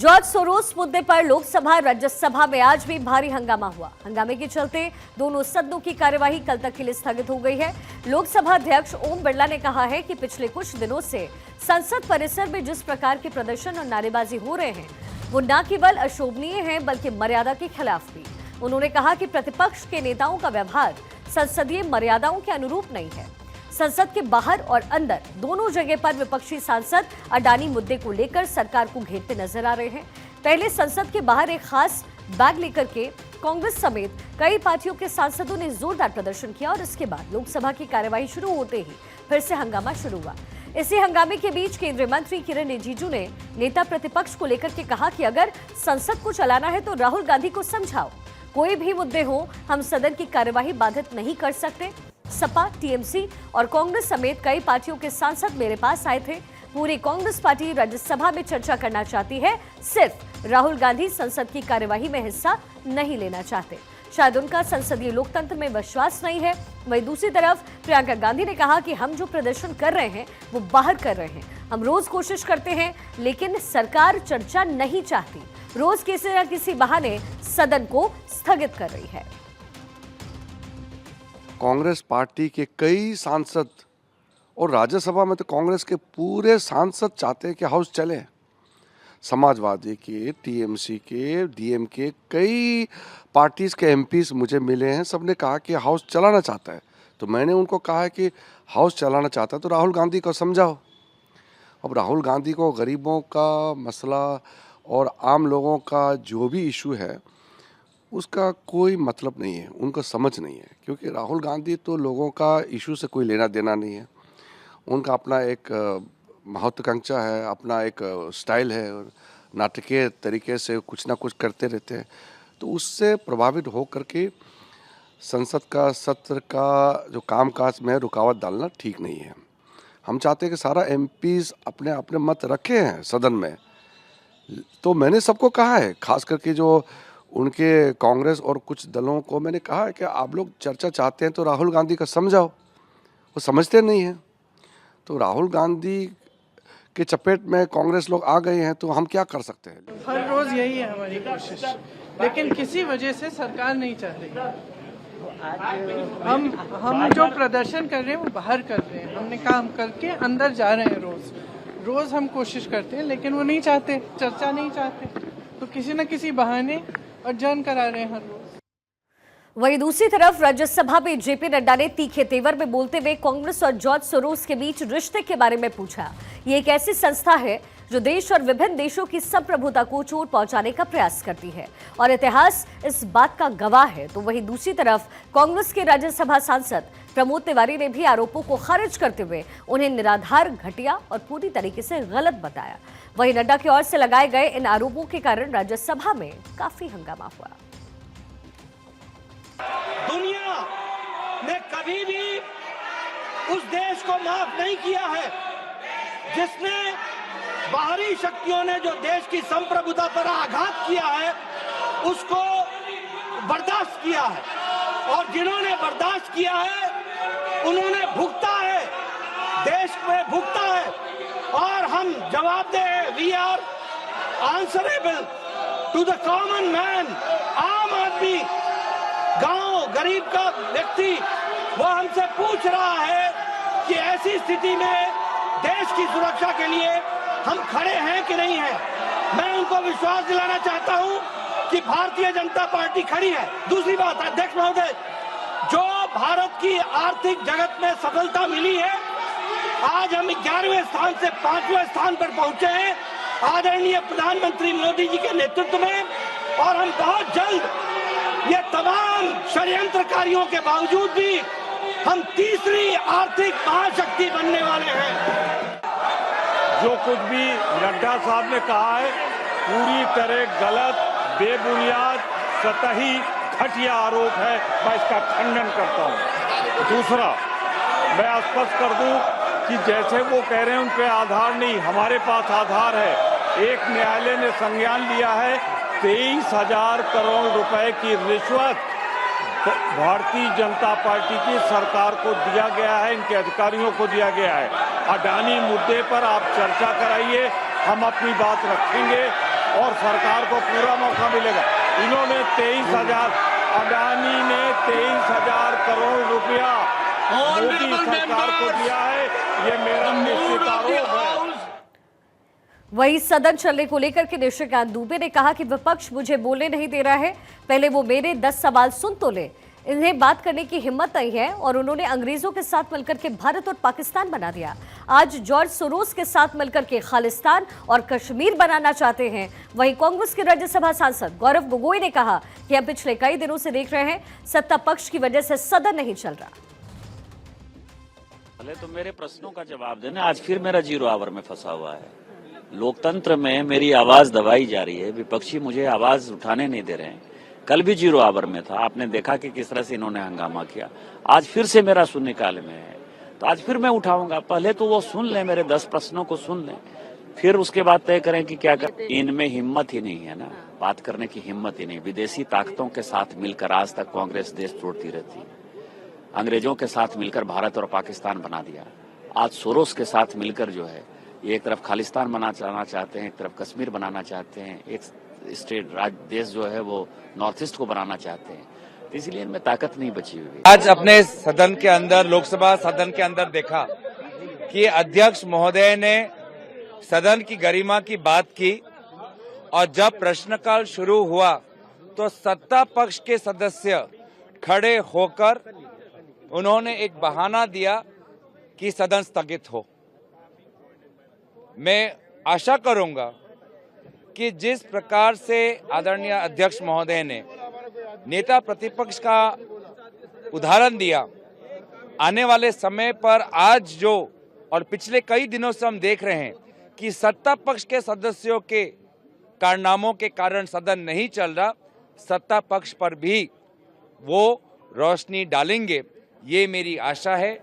George Soros मुद्दे पर लोकसभा राज्यसभा में आज भी भारी हंगामा हुआ। हंगामे के चलते दोनों सदनों की कार्यवाही कल तक के लिए स्थगित हो गई है। लोकसभा अध्यक्ष ओम बिरला ने कहा है कि पिछले कुछ दिनों से संसद परिसर में जिस प्रकार के प्रदर्शन और नारेबाजी हो रहे हैं वो न केवल अशोभनीय है बल्कि मर्यादा के खिलाफ भी। उन्होंने कहा कि प्रतिपक्ष के नेताओं का व्यवहार संसदीय मर्यादाओं के अनुरूप नहीं है। संसद के बाहर और अंदर दोनों जगह पर विपक्षी सांसद अडानी मुद्दे को लेकर सरकार को घेरते नजर आ रहे हैं। पहले संसद के बाहर एक खास बैग लेकर के कांग्रेस समेत कई पार्टियों के सांसदों ने जोरदार प्रदर्शन किया और इसके बाद लोकसभा की कार्यवाही शुरू होते ही फिर से हंगामा शुरू हुआ। इसी हंगामे के बीच केंद्रीय मंत्री किरण रिजिजू ने नेता प्रतिपक्ष को लेकर के कहा कि अगर संसद को चलाना है तो राहुल गांधी को समझाओ। कोई भी मुद्दे हो, हम सदन की कार्यवाही बाधित नहीं कर सकते। सपा, टीएमसी और कांग्रेस समेत कई पार्टियों के सांसद मेरे पास आए थे। पूरी कांग्रेस पार्टी राज्यसभा में चर्चा करना चाहती है, सिर्फ राहुल गांधी संसद की कार्यवाही में हिस्सा नहीं लेना चाहते। शायद उनका संसदीय लोकतंत्र में विश्वास नहीं है। वहीं दूसरी तरफ प्रियंका गांधी ने कहा कि हम जो प्रदर्शन कर रहे हैं वो बाहर कर रहे हैं। हम रोज कोशिश करते हैं लेकिन सरकार चर्चा नहीं चाहती, रोज किसी न किसी बहाने सदन को स्थगित कर रही है। कांग्रेस पार्टी के कई सांसद और राज्यसभा में तो कांग्रेस के पूरे सांसद चाहते हैं कि हाउस चले। समाजवादी के, टीएमसी के, डीएमके कई पार्टीज के एमपीज मुझे मिले हैं, सबने कहा कि हाउस चलाना चाहता है। तो मैंने उनको कहा है कि हाउस चलाना चाहता है तो राहुल गांधी को समझाओ। अब राहुल गांधी को गरीबों का मसला और आम लोगों का जो भी इशू है उसका कोई मतलब नहीं है, उनको समझ नहीं है। क्योंकि राहुल गांधी तो लोगों का इशू से कोई लेना देना नहीं है। उनका अपना एक महत्वाकांक्षा है, अपना एक स्टाइल है, नाटकीय तरीके से कुछ ना कुछ करते रहते हैं। तो उससे प्रभावित हो करके संसद का सत्र का जो कामकाज में रुकावट डालना ठीक नहीं है। हम चाहते हैं कि सारा एमपीज अपने अपने मत रखे हैं सदन में। तो मैंने सबको कहा है, खास करके जो उनके कांग्रेस और कुछ दलों को मैंने कहा है कि आप लोग चर्चा चाहते हैं तो राहुल गांधी का समझाओ। वो समझते नहीं हैं। तो राहुल गांधी के चपेट में कांग्रेस लोग आ गए हैं तो हम क्या कर सकते हैं। हर रोज यही है हमारी कोशिश, लेकिन किसी वजह से सरकार नहीं चाह रही। हम जो प्रदर्शन कर रहे हैं वो बाहर कर रहे हैं। हमने काम करके अंदर जा रहे हैं। रोज हम कोशिश करते हैं लेकिन वो नहीं चाहते, चर्चा नहीं चाहते, तो किसी न किसी बहाने अर्जन करा रहे हैं हर रोज। वहीं दूसरी तरफ राज्यसभा में जेपी नड्डा ने तीखे तेवर में बोलते हुए कांग्रेस और जॉर्ज सोरोस के बीच रिश्ते के बारे में पूछा। ये एक ऐसी संस्था है जो देश और विभिन्न देशों की संप्रभुता को चोट पहुंचाने का प्रयास करती है और इतिहास इस बात का गवाह है। तो वहीं दूसरी तरफ कांग्रेस के राज्यसभा सांसद प्रमोद तिवारी ने भी आरोपों को खारिज करते हुए उन्हें निराधार, घटिया और पूरी तरीके से गलत बताया। वहीं नड्डा की ओर से लगाए गए इन आरोपों के कारण राज्यसभा में काफी हंगामा हुआ। दुनिया ने कभी भी उस देश को माफ नहीं किया है जिसने बाहरी शक्तियों ने जो देश की संप्रभुता पर आघात किया है उसको बर्दाश्त किया है, और जिन्होंने बर्दाश्त किया है उन्होंने भुगता है, देश में भुगता है। और हम जवाबदेह हैं। We are answerable to the common man. आम आदमी, गांव, गरीब का व्यक्ति वो हमसे पूछ रहा है कि ऐसी स्थिति में देश की सुरक्षा के लिए हम खड़े हैं कि नहीं हैं। मैं उनको विश्वास दिलाना चाहता हूं कि भारतीय जनता पार्टी खड़ी है। दूसरी बात, अध्यक्ष महोदय, जो भारत की आर्थिक जगत में सफलता मिली है, आज हम 11वें स्थान से 5वें स्थान पर पहुंचे हैं आदरणीय प्रधानमंत्री मोदी जी के नेतृत्व में, और हम बहुत जल्द ये तमाम षड्यंत्रकारियों के बावजूद भी हम तीसरी आर्थिक महाशक्ति बनने वाले हैं। जो कुछ भी नड्डा साहब ने कहा है पूरी तरह गलत, बेबुनियाद, सतही, घटिया आरोप है। मैं इसका खंडन करता हूं। दूसरा, मैं स्पष्ट कर दूं कि जैसे वो कह रहे हैं उन पे आधार नहीं, हमारे पास आधार है। एक न्यायालय ने संज्ञान लिया है 23,000 करोड़ रुपए की रिश्वत भारतीय जनता पार्टी की सरकार को दिया गया है, इनके अधिकारियों को दिया गया है। अडानी मुद्दे पर आप चर्चा कराइए, हम अपनी बात रखेंगे। और सरकार को पूरा मौका मिलेगा। इन्होंने 23,000, अडानी ने 23,000 करोड़ रुपया मोदी सरकार को दिया है, ये मेरा निश्चित आरोप है। वहीं सदन चलने को लेकर के निशिकांत दुबे ने कहा कि विपक्ष मुझे बोलने नहीं दे रहा है, पहले वो मेरे 10 सवाल सुन तो ले। इन्हें बात करने की हिम्मत नहीं है और उन्होंने अंग्रेजों के साथ मिलकर के भारत और पाकिस्तान बना दिया। आज जॉर्ज सोरोस के साथ मिलकर के खालिस्तान और कश्मीर बनाना चाहते हैं। वहीं कांग्रेस के राज्यसभा सांसद गौरव गोगोई ने कहा कि हम पिछले कई दिनों से देख रहे हैं सत्ता पक्ष की वजह से सदन नहीं चल रहा। पहले तो मेरे प्रश्नों का जवाब देना, आज फिर मेरा 0 आवर में फंसा हुआ है। लोकतंत्र में मेरी आवाज दबाई जा रही है, विपक्षी मुझे आवाज उठाने नहीं दे रहे हैं। कल भी 0 आवर में था, आपने देखा कि किस तरह से इन्होंने हंगामा किया। आज फिर से मेरा शून्यकाल में है, तो आज फिर मैं उठाऊंगा। पहले तो वो सुन लें, मेरे 10 प्रश्नों को सुन लें, फिर उसके बाद तय करें कि क्या कर। इनमें हिम्मत ही नहीं है ना, बात करने की हिम्मत ही नहीं। विदेशी ताकतों के साथ मिलकर आज तक कांग्रेस देश तोड़ती रहती है। अंग्रेजों के साथ मिलकर भारत और पाकिस्तान बना दिया। आज सोरोस के साथ मिलकर जो है, एक तरफ खालिस्तान बनाना चाहते हैं, एक तरफ कश्मीर बनाना चाहते हैं, एक स्टेट देश जो है वो नॉर्थ ईस्ट को बनाना चाहते हैं। तो इसलिए इनमें ताकत नहीं बची हुई। आज अपने सदन के अंदर, लोकसभा सदन के अंदर देखा कि अध्यक्ष महोदय ने सदन की गरिमा की बात की और जब प्रश्नकाल शुरू हुआ तो सत्ता पक्ष के सदस्य खड़े होकर उन्होंने एक बहाना दिया कि सदन स्थगित हो। मैं आशा करूंगा कि जिस प्रकार से आदरणीय अध्यक्ष महोदय ने नेता प्रतिपक्ष का उदाहरण दिया, आने वाले समय पर आज जो और पिछले कई दिनों से हम देख रहे हैं कि सत्ता पक्ष के सदस्यों के कारनामों के कारण सदन नहीं चल रहा, सत्ता पक्ष पर भी वो रोशनी डालेंगे, ये मेरी आशा है।